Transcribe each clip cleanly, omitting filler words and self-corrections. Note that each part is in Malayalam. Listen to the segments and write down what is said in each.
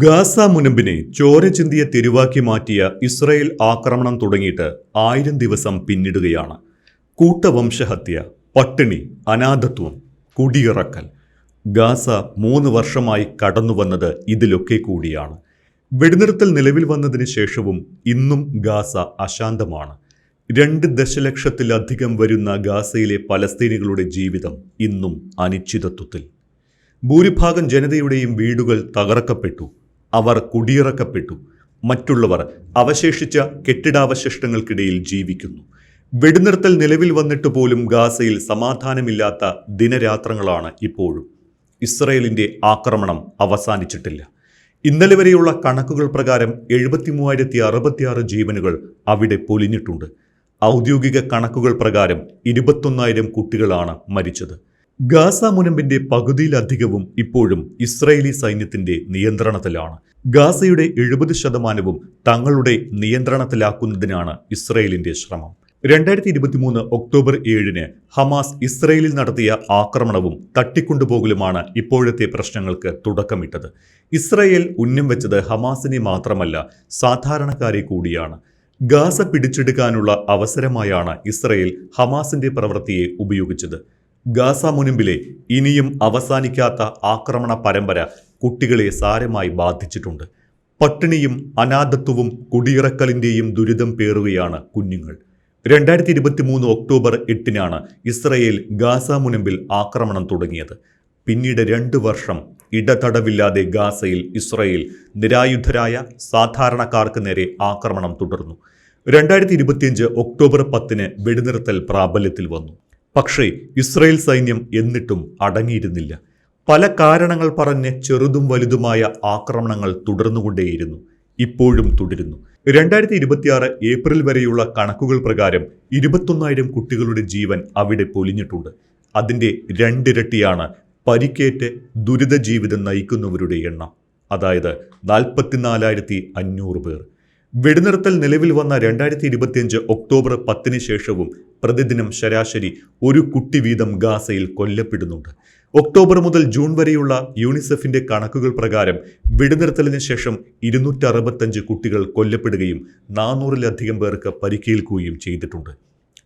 ഗാസ മുനമ്പിനെ ചോര ചിന്തിയ തെരുവാക്കി മാറ്റിയ ഇസ്രായേൽ ആക്രമണം തുടങ്ങിയിട്ട് 1000 ദിവസം പിന്നിടുകയാണ്. കൂട്ടവംശഹത്യ, പട്ടിണി, അനാഥത്വം, കുടിയിറക്കൽ. ഗാസ 3 വർഷമായി കടന്നുവന്നത് ഇതിലൊക്കെ കൂടിയാണ്. വെടിനിർത്തൽ നിലവിൽ വന്നതിന് ശേഷവും ഇന്നും ഗാസ അശാന്തമാണ്. 2 ദശലക്ഷത്തിലധികം വരുന്ന ഗാസയിലെ പലസ്തീനികളുടെ ജീവിതം ഇന്നും അനിശ്ചിതത്വത്തിൽ. ഭൂരിഭാഗം ജനതയുടെയും വീടുകൾ തകർക്കപ്പെട്ടു. അവർ കുടിയിറക്കപ്പെട്ടു. മറ്റുള്ളവർ അവശേഷിച്ച കെട്ടിടാവശിഷ്ടങ്ങൾക്കിടയിൽ ജീവിക്കുന്നു. വെടിനിർത്തൽ നിലവിൽ വന്നിട്ട് പോലും ഗാസയിൽ സമാധാനമില്ലാത്ത ദിനരാത്രങ്ങളാണ് ഇപ്പോഴും. ഇസ്രായേലിന്റെ ആക്രമണം അവസാനിച്ചിട്ടില്ല. ഇന്നലെ വരെയുള്ള കണക്കുകൾ പ്രകാരം 73,066 ജീവനുകൾ അവിടെ പൊലിഞ്ഞിട്ടുണ്ട്. ഔദ്യോഗിക കണക്കുകൾ പ്രകാരം 21,000 കുട്ടികളാണ് മരിച്ചത്. ഗാസ മുനമ്പിന്റെ പകുതിയിലധികവും ഇപ്പോഴും ഇസ്രായേലി സൈന്യത്തിന്റെ നിയന്ത്രണത്തിലാണ്. ഗാസയുടെ 70% തങ്ങളുടെ നിയന്ത്രണത്തിലാക്കുന്നതിനാണ് ഇസ്രായേലിന്റെ ശ്രമം. 2023 ഒക്ടോബർ 7 ഹമാസ് ഇസ്രായേലിൽ നടത്തിയ ആക്രമണവും തട്ടിക്കൊണ്ടുപോകലുമാണ് ഇപ്പോഴത്തെ പ്രശ്നങ്ങൾക്ക് തുടക്കമിട്ടത്. ഇസ്രായേൽ ഉന്നം വെച്ചത് ഹമാസിനെ മാത്രമല്ല, സാധാരണക്കാരെ കൂടിയാണ്. ഗാസ പിടിച്ചെടുക്കാനുള്ള അവസരമായാണ് ഇസ്രായേൽ ഹമാസിന്റെ പ്രവൃത്തിയെ ഉപയോഗിച്ചത്. ഗാസ മുനമ്പിലെ ഇനിയും അവസാനിക്കാത്ത ആക്രമണ പരമ്പര കുട്ടികളെ സാരമായി ബാധിച്ചിട്ടുണ്ട്. പട്ടിണിയും അനാഥത്വവും കുടിയിറക്കലിന്റെയും ദുരിതം പേറുകയാണ് കുഞ്ഞുങ്ങൾ. 2023 ഒക്ടോബർ 8 ഇസ്രായേൽ ഗാസ മുനമ്പിൽ ആക്രമണം തുടങ്ങിയത്. പിന്നീട് 2 വർഷം ഇടതടവില്ലാതെ ഗാസയിൽ ഇസ്രായേൽ നിരായുധരായ സാധാരണക്കാർക്ക് നേരെ ആക്രമണം തുടർന്നു. 2025 ഒക്ടോബർ 10 വെടിനിർത്തൽ പ്രാബല്യത്തിൽ വന്നു. പക്ഷേ ഇസ്രായേൽ സൈന്യം എന്നിട്ടും അടങ്ങിയിരുന്നില്ല. പല കാരണങ്ങൾ പറഞ്ഞ് ചെറുതും വലുതുമായ ആക്രമണങ്ങൾ തുടർന്നുകൊണ്ടേയിരുന്നു. ഇപ്പോഴും തുടരുന്നു. 2026 ഏപ്രിൽ വരെയുള്ള കണക്കുകൾ പ്രകാരം 21,000 കുട്ടികളുടെ ജീവൻ അവിടെ പൊലിഞ്ഞിട്ടുണ്ട്. അതിൻ്റെ 2 ഇരട്ടിയാണ് പരിക്കേറ്റ് ദുരിത ജീവിതം നയിക്കുന്നവരുടെ എണ്ണം. അതായത് 44,500 പേർ. വെടിനിർത്തൽ നിലവിൽ വന്ന 2025 ഒക്ടോബർ 10 ശേഷവും പ്രതിദിനം ശരാശരി 1 കുട്ടി വീതം ഗാസയിൽ കൊല്ലപ്പെടുന്നുണ്ട്. ഒക്ടോബർ മുതൽ ജൂൺ വരെയുള്ള യൂണിസെഫിന്റെ കണക്കുകൾ പ്രകാരം വെടിനിർത്തലിന് ശേഷം 265 കുട്ടികൾ കൊല്ലപ്പെടുകയും 400-ലധികം പേർക്ക് പരിക്കേൽക്കുകയും ചെയ്തിട്ടുണ്ട്.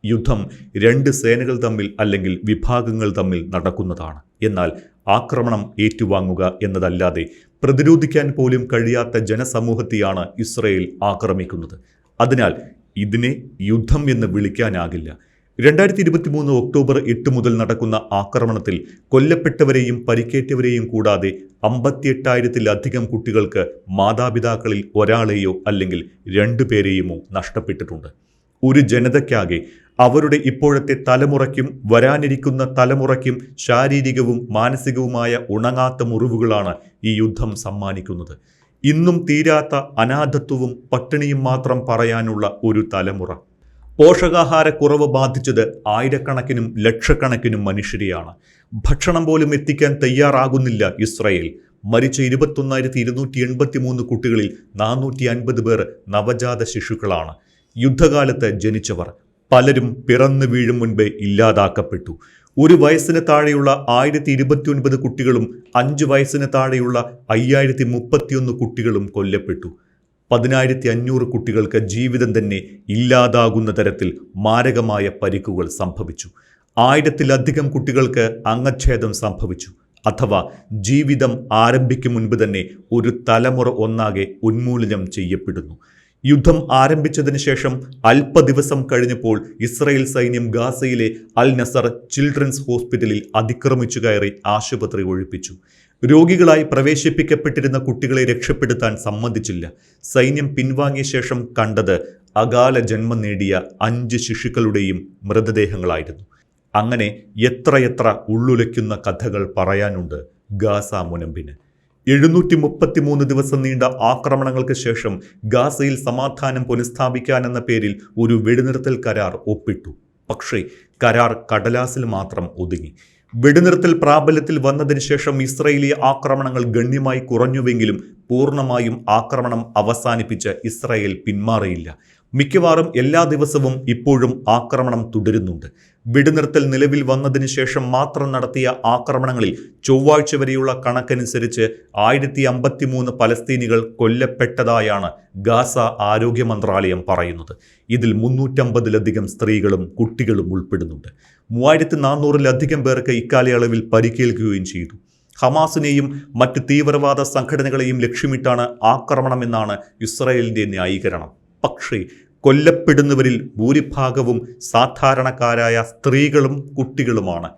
യുദ്ധം 2 സേനകൾ തമ്മിൽ അല്ലെങ്കിൽ വിഭാഗങ്ങൾ തമ്മിൽ നടക്കുന്നതാണ്. എന്നാൽ ആക്രമണം ഏറ്റുവാങ്ങുക എന്നതല്ലാതെ പ്രതിരോധിക്കാൻ പോലും കഴിയാത്ത ജനസമൂഹത്തെയാണ് ഇസ്രായേൽ ആക്രമിക്കുന്നത്. അതിനാൽ ഇതിനെ യുദ്ധം എന്ന് വിളിക്കാനാകില്ല. 2023 ഒക്ടോബർ 8 മുതൽ നടക്കുന്ന ആക്രമണത്തിൽ കൊല്ലപ്പെട്ടവരെയും പരിക്കേറ്റവരെയും കൂടാതെ 58,000-ലധികം കുട്ടികൾക്ക് മാതാപിതാക്കളിൽ ഒരാളെയോ അല്ലെങ്കിൽ 2 പേരെയുമോ നഷ്ടപ്പെട്ടിട്ടുണ്ട്. ഒരു ജനതയ്ക്കാകെ അവരുടെ ഇപ്പോഴത്തെ തലമുറയ്ക്കും വരാനിരിക്കുന്ന തലമുറയ്ക്കും ശാരീരികവും മാനസികവുമായ ഉണങ്ങാത്ത മുറിവുകളാണ് ഈ യുദ്ധം സമ്മാനിക്കുന്നത്. ഇന്നും തീരാത്ത അനാഥത്വവും പട്ടിണിയും മാത്രം പറയാനുള്ള ഒരു തലമുറ. പോഷകാഹാരക്കുറവ് ബാധിച്ചത് ആയിരക്കണക്കിനും ലക്ഷക്കണക്കിനും മനുഷ്യരെയാണ്. ഭക്ഷണം പോലും എത്തിക്കാൻ തയ്യാറാകുന്നില്ല ഇസ്രായേൽ. മരിച്ച 21,283 കുട്ടികളിൽ 450 പേർ നവജാത ശിശുക്കളാണ്. യുദ്ധകാലത്ത് ജനിച്ചവർ. പലരും പിറന്നു വീഴും മുൻപേ ഇല്ലാതാക്കപ്പെട്ടു. 1 വയസ്സിന് താഴെയുള്ള 1029 കുട്ടികളും 5 വയസ്സിന് താഴെയുള്ള 5031 കുട്ടികളും കൊല്ലപ്പെട്ടു. 10,500 കുട്ടികൾക്ക് ജീവിതം തന്നെ ഇല്ലാതാകുന്ന തരത്തിൽ മാരകമായ പരിക്കുകൾ സംഭവിച്ചു. 1000-ലധികം കുട്ടികൾക്ക് അംഗച്ഛേദം സംഭവിച്ചു. അഥവാ ജീവിതം ആരംഭിക്കും മുൻപ് തന്നെ ഒരു തലമുറ ഒന്നാകെ ഉന്മൂലനം ചെയ്യപ്പെടുന്നു. യുദ്ധം ആരംഭിച്ചതിന് ശേഷം അല്പദിവസം കഴിഞ്ഞപ്പോൾ ഇസ്രായേൽ സൈന്യം ഗാസയിലെ അൽ നസർ ചിൽഡ്രൻസ് ഹോസ്പിറ്റലിൽ അതിക്രമിച്ചു കയറി ആശുപത്രി ഒഴിപ്പിച്ചു. രോഗികളായി പ്രവേശിപ്പിക്കപ്പെട്ടിരുന്ന കുട്ടികളെ രക്ഷപ്പെടുത്താൻ സമ്മതിച്ചില്ല. സൈന്യം പിൻവാങ്ങിയ ശേഷം കണ്ടത് അകാല ജന്മം നേടിയ 5 ശിശുക്കളുടെയും മൃതദേഹങ്ങളായിരുന്നു. അങ്ങനെ എത്രയെത്ര ഉള്ളുലയ്ക്കുന്ന കഥകൾ പറയാനുണ്ട് ഗാസ മുനമ്പിന്. 733 ദിവസം നീണ്ട ആക്രമണങ്ങൾക്ക് ശേഷം ഗാസയിൽ സമാധാനം പുനഃസ്ഥാപിക്കാനെന്ന പേരിൽ ഒരു വെടിനിർത്തൽ കരാർ ഒപ്പിട്ടു. പക്ഷേ കരാർ കടലാസിൽ മാത്രം ഒതുങ്ങി. വെടിനിർത്തൽ പ്രാബല്യത്തിൽ വന്നതിന് ശേഷം ഇസ്രായേലി ആക്രമണങ്ങൾ ഗണ്യമായി കുറഞ്ഞുവെങ്കിലും പൂർണ്ണമായും ആക്രമണം അവസാനിപ്പിച്ച് ഇസ്രായേൽ പിന്മാറിയില്ല. മിക്കവാറും എല്ലാ ദിവസവും ഇപ്പോഴും ആക്രമണം തുടരുന്നുണ്ട്. വെടിനിർത്തൽ നിലവിൽ വന്നതിന് ശേഷം മാത്രം നടത്തിയ ആക്രമണങ്ങളിൽ ചൊവ്വാഴ്ച വരെയുള്ള കണക്കനുസരിച്ച് 1053 പലസ്തീനികൾ കൊല്ലപ്പെട്ടതായാണ് ഗാസ ആരോഗ്യ മന്ത്രാലയം പറയുന്നത്. ഇതിൽ 350-ലധികം സ്ത്രീകളും കുട്ടികളും ഉൾപ്പെടുന്നുണ്ട്. 3400-ലധികം പേർക്ക് ഇക്കാലയളവിൽ പരിക്കേൽക്കുകയും ചെയ്തു. ഹമാസിനെയും മറ്റ് തീവ്രവാദ സംഘടനകളെയും ലക്ഷ്യമിട്ടാണ് ആക്രമണമെന്നാണ് ഇസ്രായേലിന്റെ ന്യായീകരണം. പക്ഷേ കൊല്ലപ്പെടുന്നവരിൽ ഭൂരിഭാഗവും സാധാരണക്കാരായ സ്ത്രീകളും കുട്ടികളുമാണ്.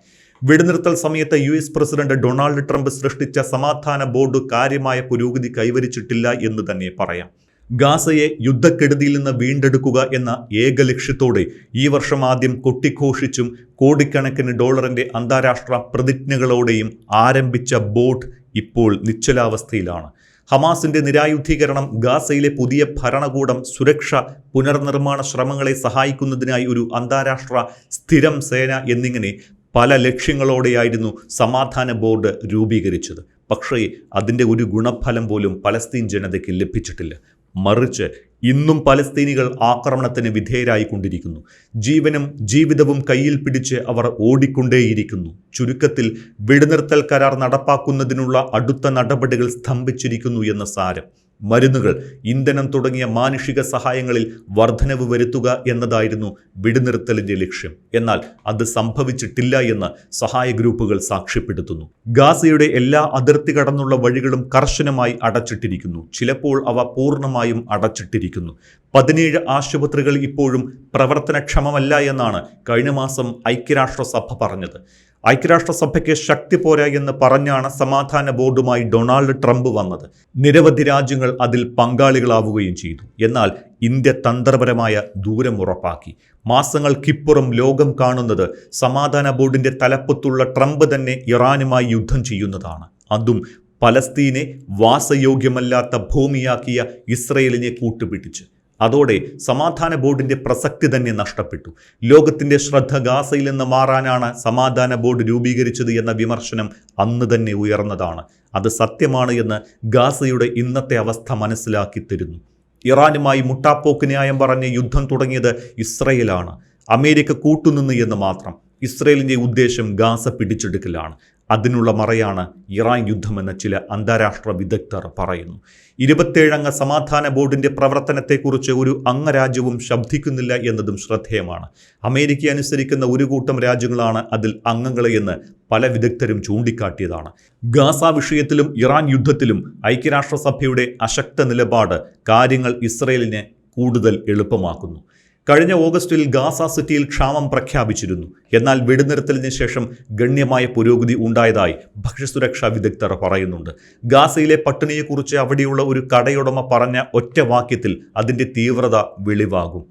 വെടിനിർത്തൽ സമയത്ത് US പ്രസിഡന്റ് ഡൊണാൾഡ് ട്രംപ് സൃഷ്ടിച്ച സമാധാന ബോർഡ് കാര്യമായ പുരോഗതി കൈവരിച്ചിട്ടില്ല എന്ന് തന്നെ പറയാം. ഗാസയെ യുദ്ധക്കെടുതിയിൽ നിന്ന് വീണ്ടെടുക്കുക എന്ന ഏക ലക്ഷ്യത്തോടെ ഈ വർഷം ആദ്യം കൊട്ടിഘോഷിച്ചും കോടിക്കണക്കിന് ഡോളറിന്റെ അന്താരാഷ്ട്ര പ്രതിജ്ഞകളോടെയും ആരംഭിച്ച ബോർഡ് ഇപ്പോൾ നിശ്ചലാവസ്ഥയിലാണ്. ഹമാസിന്റെ നിരായുധീകരണം, ഗാസയിലെ പുതിയ ഭരണകൂടം, സുരക്ഷ, പുനർനിർമ്മാണ ശ്രമങ്ങളെ സഹായിക്കുന്നതിനായി ഒരു അന്താരാഷ്ട്ര സ്ഥിരം സേന എന്നിങ്ങനെ പല ലക്ഷ്യങ്ങളോടെയായിരുന്നു സമാധാന ബോർഡ് രൂപീകരിച്ചത്. പക്ഷേ അതിൻ്റെ ഒരു ഗുണഫലം പോലും പലസ്തീൻ ജനതയ്ക്ക് ലഭിച്ചിട്ടില്ല. മറിച്ച് ഇന്നും പലസ്തീനികൾ ആക്രമണത്തിന് വിധേയരായിക്കൊണ്ടിരിക്കുന്നു. ജീവനും ജീവിതവും കയ്യിൽ പിടിച്ച് അവർ ഓടിക്കൊണ്ടേയിരിക്കുന്നു. ചുരുക്കത്തിൽ വെടിനിർത്തൽ കരാർ നടപ്പാക്കുന്നതിനുള്ള അടുത്ത നടപടികൾ സ്തംഭിച്ചിരിക്കുന്നു എന്ന് സാരം. മരുന്നുകൾ, ഇന്ധനം തുടങ്ങിയ മാനുഷിക സഹായങ്ങളിൽ വർധനവ് വരുത്തുക എന്നതായിരുന്നു വെടിനിർത്തലിന്റെ ലക്ഷ്യം. എന്നാൽ അത് സംഭവിച്ചിട്ടില്ല എന്ന് സഹായ ഗ്രൂപ്പുകൾ സാക്ഷ്യപ്പെടുത്തുന്നു. ഗാസയുടെ എല്ലാ അതിർത്തി കടന്നുള്ള വഴികളും കർശനമായി അടച്ചിട്ടിരിക്കുന്നു. ചിലപ്പോൾ അവ പൂർണ്ണമായും അടച്ചിട്ടിരിക്കുന്നു. 17 ആശുപത്രികൾ ഇപ്പോഴും പ്രവർത്തനക്ഷമമല്ല എന്നാണ് കഴിഞ്ഞ മാസം ഐക്യരാഷ്ട്രസഭ പറഞ്ഞത്. ഐക്യരാഷ്ട്രസഭയ്ക്ക് ശക്തി പോരാ എന്ന് പറഞ്ഞാണ് സമാധാന ബോർഡുമായി ഡൊണാൾഡ് ട്രംപ് വന്നത്. നിരവധി രാജ്യങ്ങൾ അതിൽ പങ്കാളികളാവുകയും ചെയ്തു. എന്നാൽ ഇന്ത്യ തന്ത്രപരമായ ദൂരം ഉറപ്പാക്കി. മാസങ്ങൾക്കിപ്പുറം ലോകം കാണുന്നത് സമാധാന ബോർഡിന്റെ തലപ്പത്തുള്ള ട്രംപ് തന്നെ ഇറാനുമായി യുദ്ധം ചെയ്യുന്നതാണ്. അതും പലസ്തീനെ വാസയോഗ്യമല്ലാത്ത ഭൂമിയാക്കിയ ഇസ്രയേലിനെ കൂട്ടുപിടിച്ച്. അതോടെ സമാധാന ബോർഡിന്റെ പ്രസക്തി തന്നെ നഷ്ടപ്പെട്ടു. ലോകത്തിന്റെ ശ്രദ്ധ ഗാസയിൽ നിന്ന് മാറാനാണ് സമാധാന ബോർഡ് രൂപീകരിച്ചത് എന്ന വിമർശനം അന്ന് തന്നെ ഉയർന്നതാണ്. അത് സത്യമാണ് എന്ന് ഗാസയുടെ ഇന്നത്തെ അവസ്ഥ മനസ്സിലാക്കി തരുന്നു. ഇറാനുമായി മുട്ടാപ്പോക്ക് ന്യായം പറഞ്ഞ് യുദ്ധം തുടങ്ങിയത് ഇസ്രയേലാണ്. അമേരിക്ക കൂട്ടുനിന്ന് എന്ന് മാത്രം. ഇസ്രയേലിന്റെ ഉദ്ദേശം ഗാസ പിടിച്ചെടുക്കലാണ്. അതിനുള്ള മറയാണ് ഇറാൻ യുദ്ധമെന്ന് ചില അന്താരാഷ്ട്ര വിദഗ്ധർ പറയുന്നു. 27-അംഗ സമാധാന ബോർഡിന്റെ പ്രവർത്തനത്തെക്കുറിച്ച് ഒരു അംഗരാജ്യവും ശബ്ദിക്കുന്നില്ല എന്നതും ശ്രദ്ധേയമാണ്. അമേരിക്ക അനുസരിക്കുന്ന ഒരു കൂട്ടം രാജ്യങ്ങളാണ് അതിൽ അംഗങ്ങളെ എന്ന് പല വിദഗ്ധരും ചൂണ്ടിക്കാട്ടിയതാണ്. ഗാസ വിഷയത്തിലും ഇറാൻ യുദ്ധത്തിലും ഐക്യരാഷ്ട്രസഭയുടെ അശക്ത നിലപാട് കാര്യങ്ങൾ ഇസ്രയേലിനെ കൂടുതൽ എളുപ്പമാക്കുന്നു. കഴിഞ്ഞ ഓഗസ്റ്റിൽ ഗാസ സിറ്റിയിൽ ക്ഷാമം പ്രഖ്യാപിച്ചിരുന്നു. എന്നാൽ വെടിനിർത്തലിന് ശേഷം ഗണ്യമായ പുരോഗതി ഉണ്ടായതായി ഭക്ഷ്യസുരക്ഷാ വിദഗ്ധർ പറയുന്നുണ്ട്. ഗാസയിലെ പട്ടിണിയെക്കുറിച്ച് അവിടെയുള്ള ഒരു കടയുടമ പറഞ്ഞ ഒറ്റ വാക്യത്തിൽ അതിൻ്റെ തീവ്രത വെളിവാകും.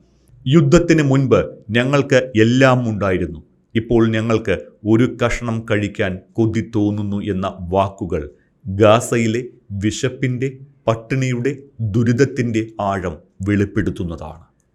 യുദ്ധത്തിന് മുൻപ് ഞങ്ങൾക്ക് എല്ലാം ഉണ്ടായിരുന്നു, ഇപ്പോൾ ഞങ്ങൾക്ക് ഒരു കഷ്ണം കഴിക്കാൻ കൊതി തോന്നുന്നു എന്ന വാക്കുകൾ ഗാസയിലെ വിശപ്പിൻ്റെ, പട്ടിണിയുടെ, ദുരിതത്തിൻ്റെ ആഴം വെളിപ്പെടുത്തുന്നതാണ്.